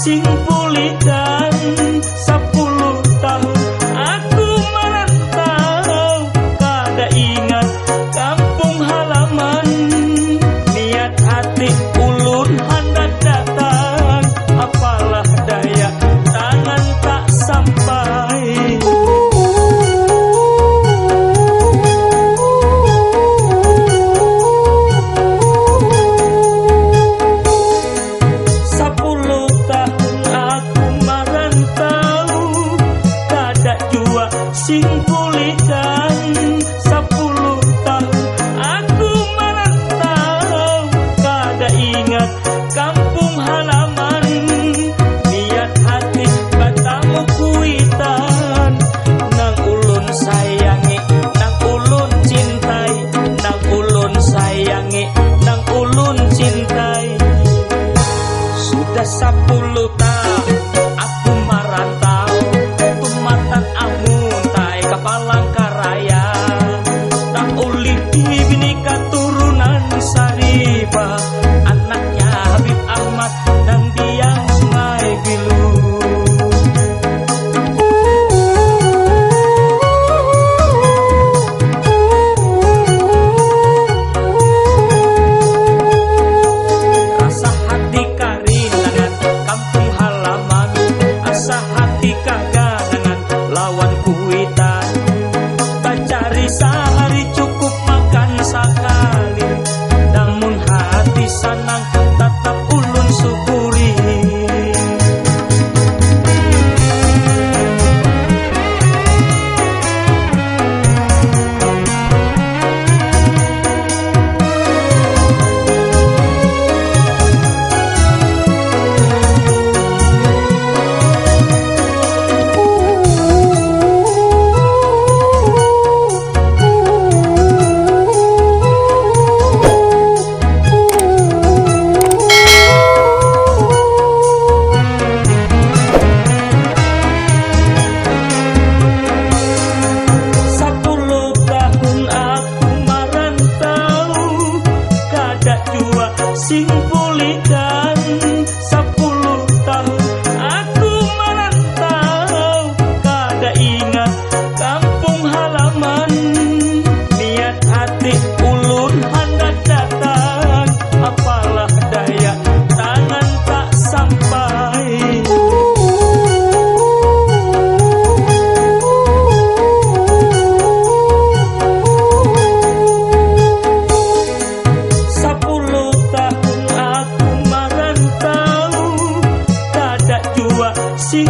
sing pulihkan 10 tahun aku merantau, kada ingat kampung halaman. Niat hati ulun hendak datang, apalah daya tangan tak sampai. 10 tahun aku merantau, kada jua sing pulihkan 10 tahun aku merantau, kada ingat kampung halaman. Niat hati batamu kuitan, nang ulun sayangi, nang ulun cintai, nang ulun sayangi, nang ulun cintai. Sudah 10 tahun aku merantau, tumatan amun tai ka Palangkaraya. Tak uli bini keturunan Sariba, anaknya Habib Ahmad dan Biang Sungai Bilu. Rasa hati karinangan kampung halaman, asa hati kaganangan lawan kuitan. Tak cari sehari cukup makan sekali, namun hati senang tetap ulun syukuri. Sing pulihkan 10 tahun aku merantau, kada ingat kampung halaman. Niat hati ulun hendak datang, apalah daya tangan tak sampai. 10 tahun aku merantau, kada jua sing